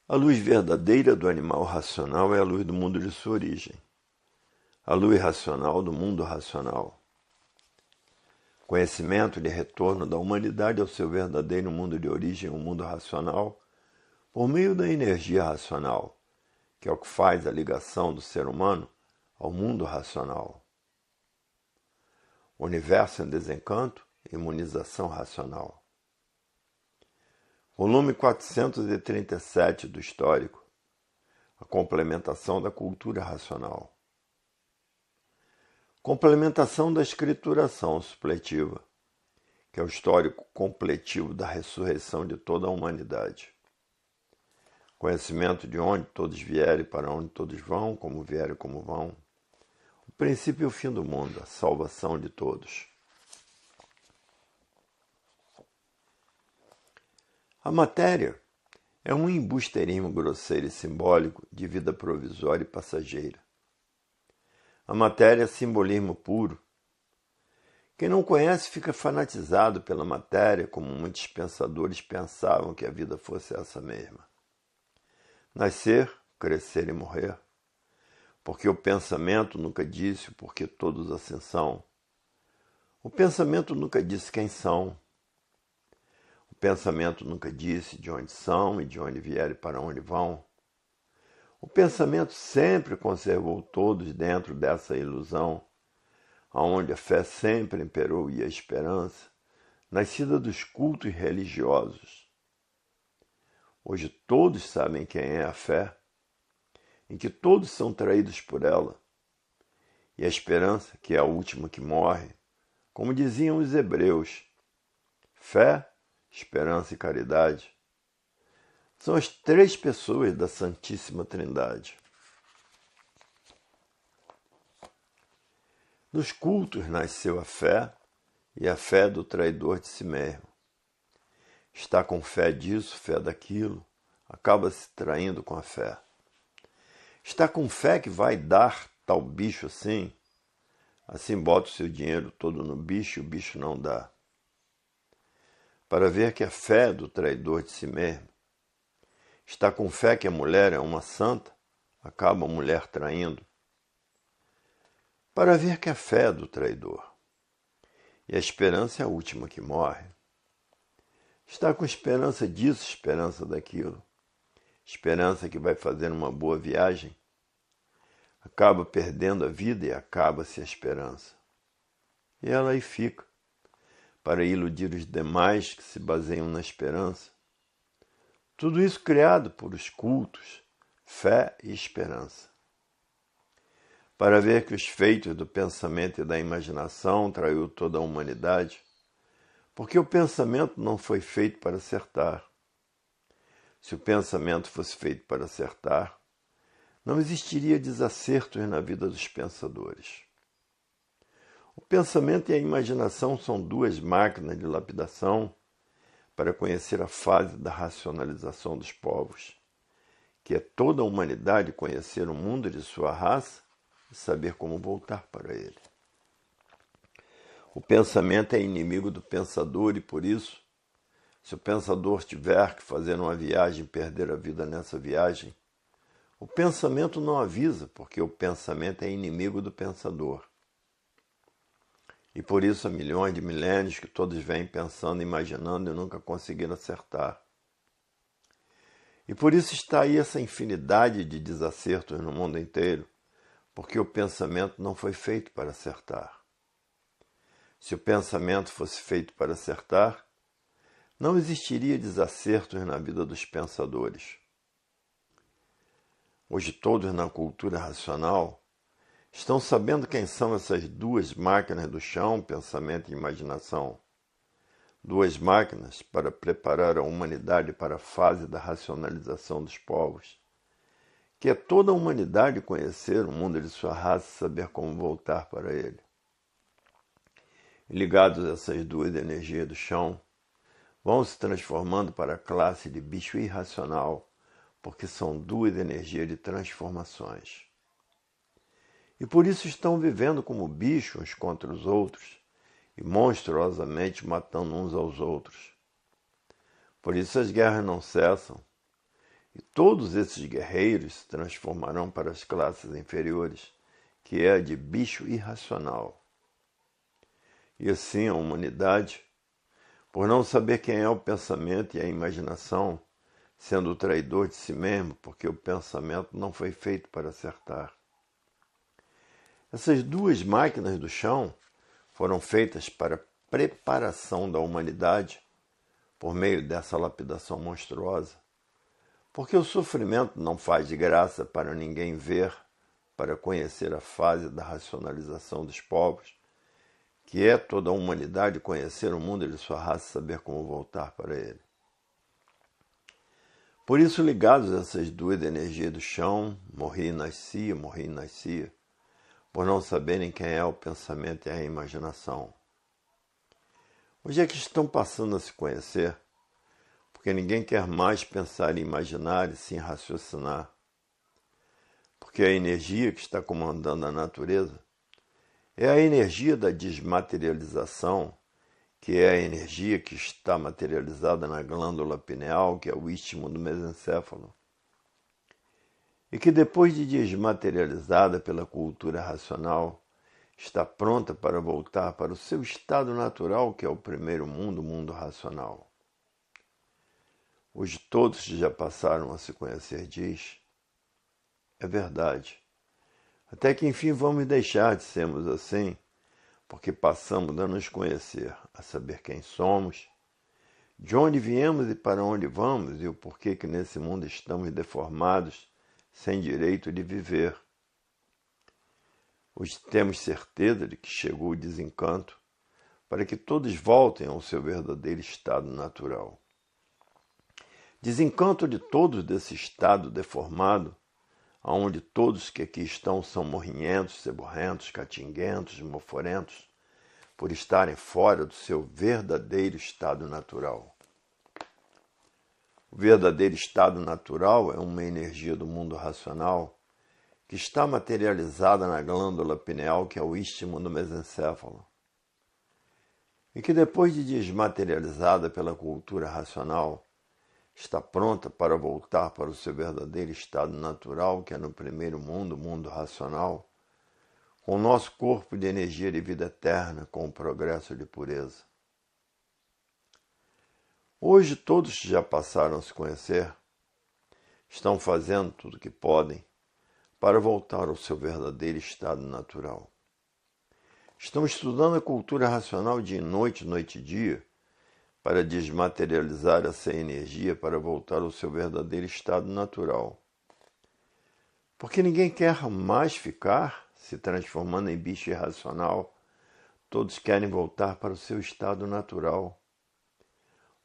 A luz verdadeira do animal racional é a luz do mundo de sua origem. A luz racional do mundo racional. Conhecimento de retorno da humanidade ao seu verdadeiro mundo de origem, o mundo racional, por meio da energia racional, que é o que faz a ligação do ser humano ao mundo racional. Universo em desencanto, imunização racional. Volume 437 do Histórico. A complementação da cultura racional. Complementação da escrituração supletiva, que é o histórico completivo da ressurreição de toda a humanidade. Conhecimento de onde todos vierem, para onde todos vão, como vieram e como vão. O princípio e o fim do mundo, a salvação de todos. A matéria é um embusteirismo grosseiro e simbólico de vida provisória e passageira. A matéria é simbolismo puro. Quem não conhece fica fanatizado pela matéria, como muitos pensadores pensavam que a vida fosse essa mesma. Nascer, crescer e morrer. Porque o pensamento nunca disse o porquê todos assim são. O pensamento nunca disse quem são. O pensamento nunca disse de onde são e de onde vieram e para onde vão. O pensamento sempre conservou todos dentro dessa ilusão, aonde a fé sempre imperou e a esperança, nascida dos cultos religiosos. Hoje todos sabem quem é a fé, em que todos são traídos por ela, e a esperança, que é a última que morre, como diziam os hebreus, fé, esperança e caridade, são as três pessoas da Santíssima Trindade. Dos cultos nasceu a fé, e a fé do traidor de si mesmo. Está com fé disso, fé daquilo, acaba se traindo com a fé. Está com fé que vai dar tal bicho assim bota o seu dinheiro todo no bicho e o bicho não dá. Para ver que a fé do traidor de si mesmo. Está com fé que a mulher é uma santa, acaba a mulher traindo. Para ver que a fé é do traidor. E a esperança é a última que morre. Está com esperança disso, esperança daquilo. Esperança que vai fazer uma boa viagem. Acaba perdendo a vida e acaba-se a esperança. E ela aí fica, para iludir os demais que se baseiam na esperança. Tudo isso criado por os cultos, fé e esperança. Para ver que os feitos do pensamento e da imaginação traiu toda a humanidade, porque o pensamento não foi feito para acertar. Se o pensamento fosse feito para acertar, não existiria desacertos na vida dos pensadores. O pensamento e a imaginação são duas máquinas de lapidação para conhecer a fase da racionalização dos povos, que é toda a humanidade conhecer o mundo de sua raça e saber como voltar para ele. O pensamento é inimigo do pensador e, por isso, se o pensador tiver que fazer uma viagem e perder a vida nessa viagem, o pensamento não avisa, porque o pensamento é inimigo do pensador. E por isso há milhões de milênios que todos vêm pensando, imaginando e nunca conseguiram acertar. E por isso está aí essa infinidade de desacertos no mundo inteiro, porque o pensamento não foi feito para acertar. Se o pensamento fosse feito para acertar, não existiria desacertos na vida dos pensadores. Hoje todos na cultura racional estão sabendo quem são essas duas máquinas do chão, pensamento e imaginação. Duas máquinas para preparar a humanidade para a fase da racionalização dos povos, que é toda a humanidade conhecer o mundo de sua raça e saber como voltar para ele. E ligados a essas duas energias do chão, vão se transformando para a classe de bicho irracional, porque são duas energias de transformações. E por isso estão vivendo como bichos uns contra os outros e monstruosamente matando uns aos outros. Por isso as guerras não cessam E todos esses guerreiros se transformarão para as classes inferiores, que é a de bicho irracional. E assim a humanidade, por não saber quem é o pensamento e a imaginação, sendo o traidor de si mesmo, porque o pensamento não foi feito para acertar. Essas duas máquinas do chão foram feitas para a preparação da humanidade por meio dessa lapidação monstruosa, porque o sofrimento não faz de graça para ninguém ver, para conhecer a fase da racionalização dos povos, que é toda a humanidade conhecer o mundo e de sua raça saber como voltar para ele. Por isso, ligados a essas duas energias do chão, morri e nascia, por não saberem quem é o pensamento e a imaginação. Hoje é que estão passando a se conhecer, porque ninguém quer mais pensar e imaginar e sim raciocinar. Porque a energia que está comandando a natureza é a energia da desmaterialização, que é a energia que está materializada na glândula pineal, que é o istmo do mesencéfalo, e que depois de desmaterializada pela cultura racional, está pronta para voltar para o seu estado natural, que é o primeiro mundo, o mundo racional. Hoje todos que já passaram a se conhecer diz, é verdade. Até que enfim vamos deixar de sermos assim, porque passamos a nos conhecer, a saber quem somos, de onde viemos e para onde vamos, e o porquê que nesse mundo estamos deformados, sem direito de viver. Hoje temos certeza de que chegou o desencanto, para que todos voltem ao seu verdadeiro estado natural. Desencanto de todos desse estado deformado, onde todos que aqui estão são morrinhentos, ceborrentos, catinguentos, moforentos, por estarem fora do seu verdadeiro estado natural. O verdadeiro estado natural é uma energia do mundo racional que está materializada na glândula pineal, que é o istmo do mesencéfalo, e que depois de desmaterializada pela cultura racional, está pronta para voltar para o seu verdadeiro estado natural, que é no primeiro mundo, o mundo racional, com o nosso corpo de energia de vida eterna, com o progresso de pureza. Hoje todos que já passaram a se conhecer estão fazendo tudo o que podem para voltar ao seu verdadeiro estado natural. Estão estudando a cultura racional dia e noite, noite e dia, para desmaterializar essa energia para voltar ao seu verdadeiro estado natural. Porque ninguém quer mais ficar se transformando em bicho irracional. Todos querem voltar para o seu estado natural.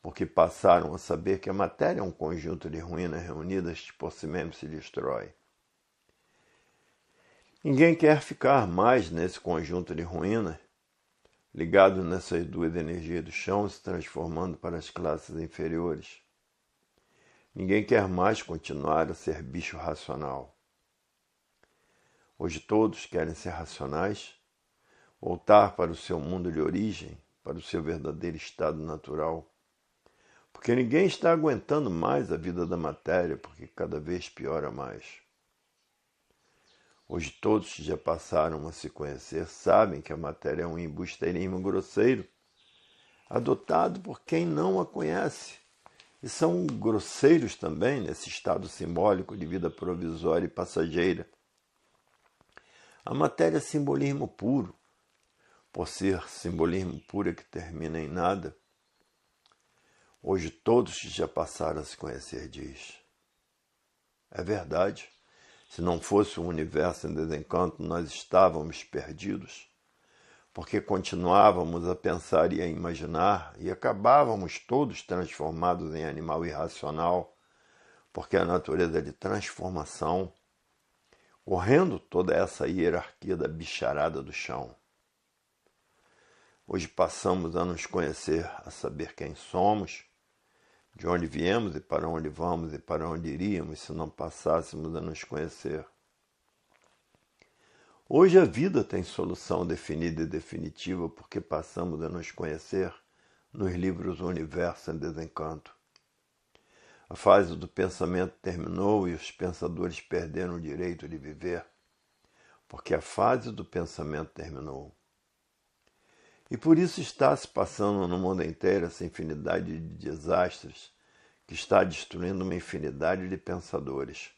Porque passaram a saber que a matéria é um conjunto de ruínas reunidas que por si mesmo se destrói. Ninguém quer ficar mais nesse conjunto de ruínas, ligado nessas duas energias do chão, se transformando para as classes inferiores. Ninguém quer mais continuar a ser bicho racional. Hoje todos querem ser racionais, voltar para o seu mundo de origem, para o seu verdadeiro estado natural. Porque ninguém está aguentando mais a vida da matéria, porque cada vez piora mais. Hoje todos que já passaram a se conhecer sabem que a matéria é um embusteirismo grosseiro, adotado por quem não a conhece. E são grosseiros também nesse estado simbólico de vida provisória e passageira. A matéria é simbolismo puro. Por ser simbolismo puro que termina em nada, hoje todos que já passaram a se conhecer diz, é verdade. Se não fosse o universo em desencanto, nós estávamos perdidos, porque continuávamos a pensar e a imaginar e acabávamos todos transformados em animal irracional, porque a natureza é de transformação, correndo toda essa hierarquia da bicharada do chão. Hoje passamos a nos conhecer, a saber quem somos, de onde viemos e para onde vamos e para onde iríamos se não passássemos a nos conhecer. Hoje a vida tem solução definida e definitiva porque passamos a nos conhecer nos livros O Universo em Desencanto. A fase do pensamento terminou e os pensadores perderam o direito de viver, porque a fase do pensamento terminou. E por isso está se passando no mundo inteiro essa infinidade de desastres que está destruindo uma infinidade de pensadores.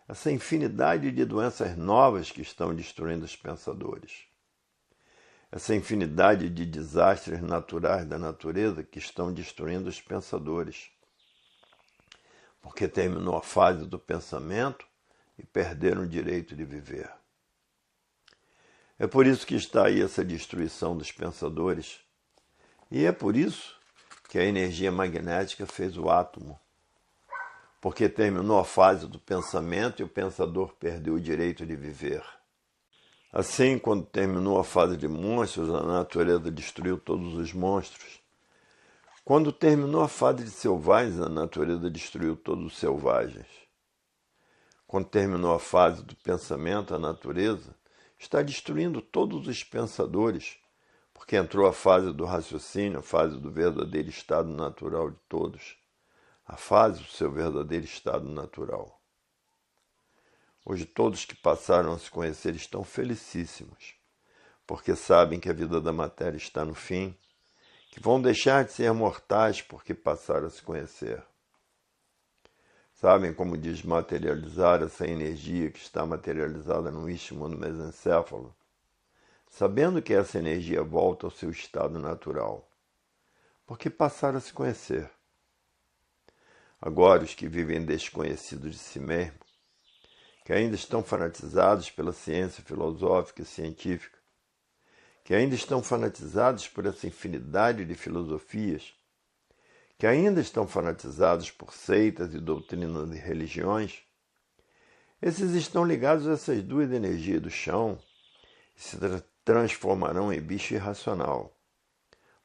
Essa infinidade de doenças novas que estão destruindo os pensadores. Essa infinidade de desastres naturais da natureza que estão destruindo os pensadores. Porque terminou a fase do pensamento e perderam o direito de viver. É por isso que está aí essa destruição dos pensadores. E é por isso que a energia magnética fez o átomo. Porque terminou a fase do pensamento e o pensador perdeu o direito de viver. Assim, quando terminou a fase de monstros, a natureza destruiu todos os monstros. Quando terminou a fase de selvagens, a natureza destruiu todos os selvagens. Quando terminou a fase do pensamento, a natureza está destruindo todos os pensadores, porque entrou a fase do raciocínio, a fase do verdadeiro estado natural de todos, a fase do seu verdadeiro estado natural. Hoje todos que passaram a se conhecer estão felicíssimos, porque sabem que a vida da matéria está no fim, que vão deixar de ser mortais porque passaram a se conhecer. Sabem como desmaterializar essa energia que está materializada no istmo do mesencéfalo, sabendo que essa energia volta ao seu estado natural, porque passaram a se conhecer. Agora os que vivem desconhecidos de si mesmos, que ainda estão fanatizados pela ciência filosófica e científica, que ainda estão fanatizados por essa infinidade de filosofias, que ainda estão fanatizados por seitas e doutrinas e religiões, esses estão ligados a essas duas energias do chão e se transformarão em bicho irracional,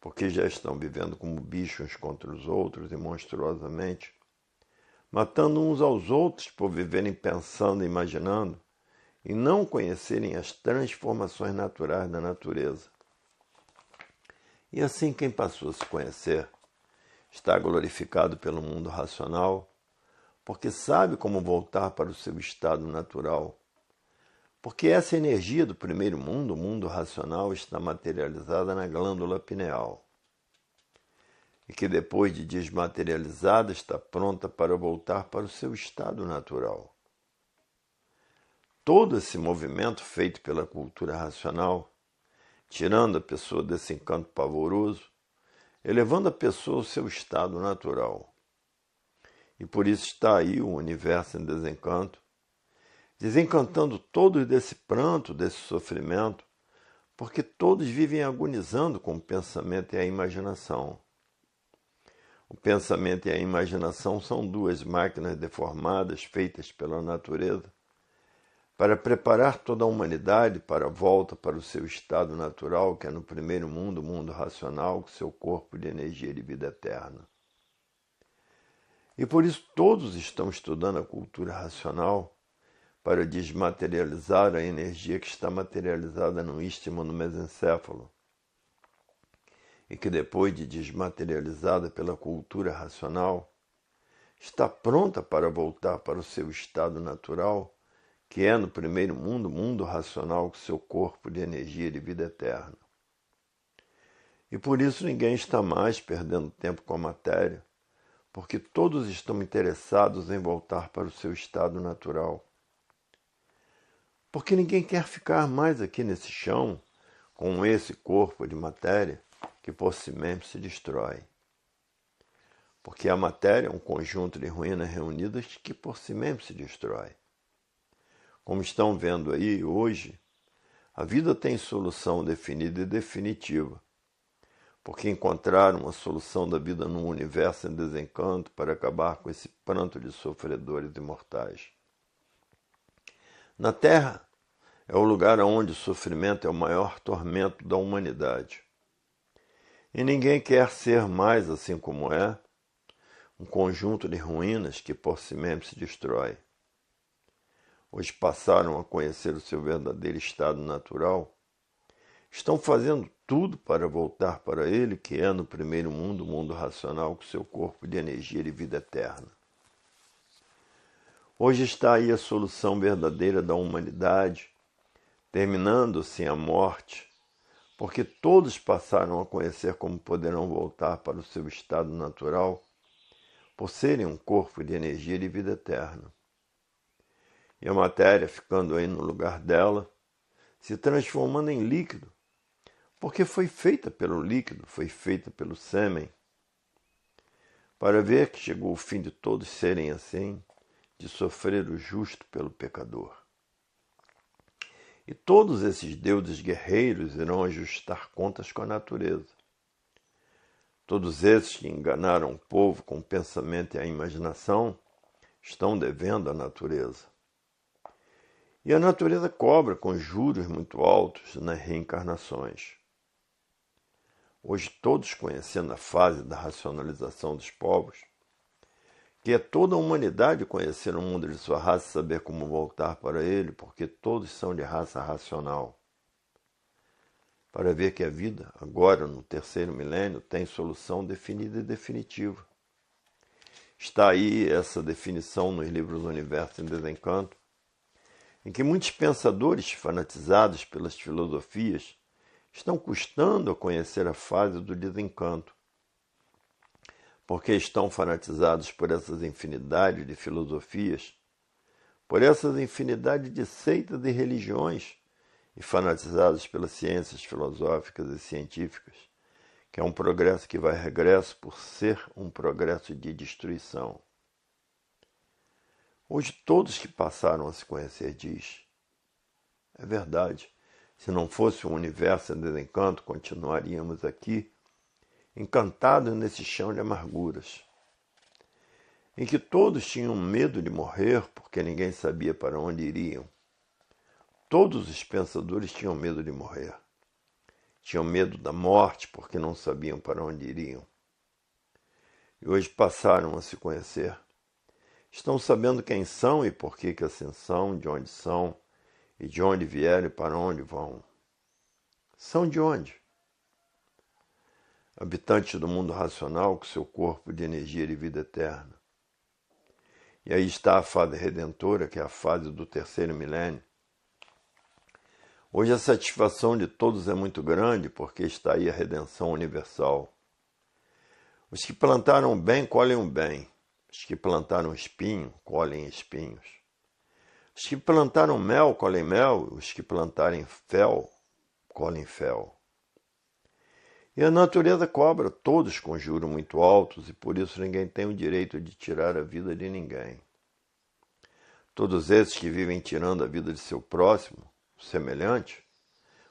porque já estão vivendo como bichos uns contra os outros e monstruosamente, matando uns aos outros por viverem pensando e imaginando, e não conhecerem as transformações naturais da natureza. E assim quem passou a se conhecer está glorificado pelo mundo racional, porque sabe como voltar para o seu estado natural. Porque essa energia do primeiro mundo, o mundo racional, está materializada na glândula pineal. E que depois de desmaterializada está pronta para voltar para o seu estado natural. Todo esse movimento feito pela cultura racional, tirando a pessoa desse encanto pavoroso, elevando a pessoa ao seu estado natural. E por isso está aí o universo em desencanto, desencantando todos desse pranto, desse sofrimento, porque todos vivem agonizando com o pensamento e a imaginação. O pensamento e a imaginação são duas máquinas deformadas feitas pela natureza para preparar toda a humanidade para a volta para o seu estado natural, que é no primeiro mundo, o mundo racional, com seu corpo de energia de vida eterna. E por isso todos estão estudando a cultura racional para desmaterializar a energia que está materializada no istmo no mesencéfalo, e que depois de desmaterializada pela cultura racional, está pronta para voltar para o seu estado natural, que é no primeiro mundo, o mundo racional, com seu corpo de energia de vida eterna. E por isso ninguém está mais perdendo tempo com a matéria, porque todos estão interessados em voltar para o seu estado natural. Porque ninguém quer ficar mais aqui nesse chão, com esse corpo de matéria, que por si mesmo se destrói. Porque a matéria é um conjunto de ruínas reunidas que por si mesmo se destrói. Como estão vendo aí hoje, a vida tem solução definida e definitiva, porque encontraram uma solução da vida num universo em desencanto para acabar com esse pranto de sofredores imortais. Na Terra é o lugar onde o sofrimento é o maior tormento da humanidade. E ninguém quer ser mais assim como é, um conjunto de ruínas que por si mesmo se destrói. Hoje passaram a conhecer o seu verdadeiro estado natural Estão fazendo tudo para voltar para ele, que é no primeiro mundo, o mundo racional, com seu corpo de energia e vida eterna. Hoje está aí a solução verdadeira da humanidade, terminando-se a morte, porque todos passaram a conhecer como poderão voltar para o seu estado natural, por serem um corpo de energia e vida eterna. E a matéria, ficando aí no lugar dela, se transformando em líquido, porque foi feita pelo líquido, foi feita pelo sêmen, para ver que chegou o fim de todos serem assim, de sofrer o justo pelo pecador. E todos esses deuses guerreiros irão ajustar contas com a natureza. Todos esses que enganaram o povo com o pensamento e a imaginação estão devendo à natureza. E a natureza cobra com juros muito altos nas reencarnações. Hoje todos conhecendo a fase da racionalização dos povos, que é toda a humanidade conhecer o mundo de sua raça e saber como voltar para ele, porque todos são de raça racional. Para ver que a vida, agora no terceiro milênio, tem solução definida e definitiva. Está aí essa definição nos livros do Universo em Desencanto, em que muitos pensadores fanatizados pelas filosofias estão custando a conhecer a fase do desencanto, porque estão fanatizados por essas infinidades de filosofias, por essas infinidades de seitas e religiões, e fanatizados pelas ciências filosóficas e científicas, que é um progresso que vai regresso por ser um progresso de destruição. Hoje todos que passaram a se conhecer diz, é verdade, se não fosse um universo em desencanto, continuaríamos aqui, encantados nesse chão de amarguras, em que todos tinham medo de morrer porque ninguém sabia para onde iriam. Todos os pensadores tinham medo de morrer. Tinham medo da morte porque não sabiam para onde iriam. E hoje passaram a se conhecer. Estão sabendo quem são e por que assim são, de onde são, e de onde vieram e para onde vão. São de onde? Habitantes do mundo racional com seu corpo de energia e vida eterna. E aí está a fase redentora, que é a fase do terceiro milênio. Hoje a satisfação de todos é muito grande, porque está aí a redenção universal. Os que plantaram bem, colhem o bem. Os que plantaram espinho, colhem espinhos. Os que plantaram mel, colhem mel. Os que plantarem fel, colhem fel. E a natureza cobra todos com juros muito altos, e por isso ninguém tem o direito de tirar a vida de ninguém. Todos esses que vivem tirando a vida de seu próximo, semelhante,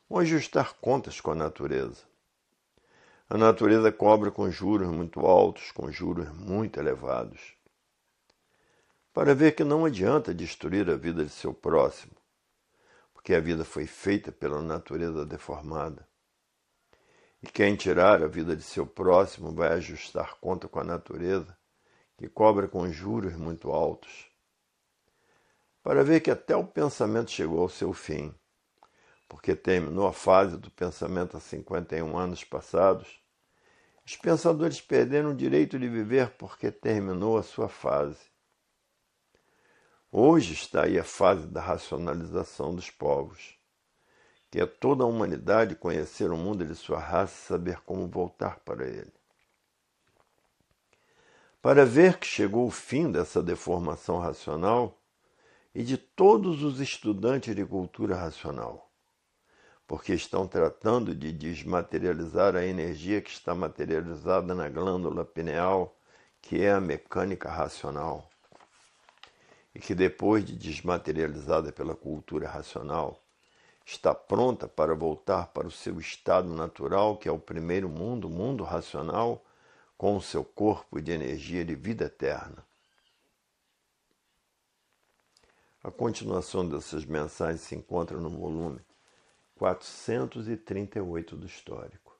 vão ajustar contas com a natureza. A natureza cobra com juros muito altos, com juros muito elevados, para ver que não adianta destruir a vida de seu próximo, porque a vida foi feita pela natureza deformada. E quem tirar a vida de seu próximo vai ajustar conta com a natureza, que cobra com juros muito altos, para ver que até o pensamento chegou ao seu fim, porque terminou a fase do pensamento há 51 anos passados. Os pensadores perderam o direito de viver porque terminou a sua fase. Hoje está aí a fase da racionalização dos povos, que é toda a humanidade conhecer o mundo de sua raça e saber como voltar para ele. Para ver que chegou o fim dessa deformação racional e de todos os estudantes de cultura racional, porque estão tratando de desmaterializar a energia que está materializada na glândula pineal, que é a mecânica racional, e que depois de desmaterializada pela cultura racional, está pronta para voltar para o seu estado natural, que é o primeiro mundo, o mundo racional, com o seu corpo de energia de vida eterna. A continuação dessas mensagens se encontra no volume 438 do Histórico.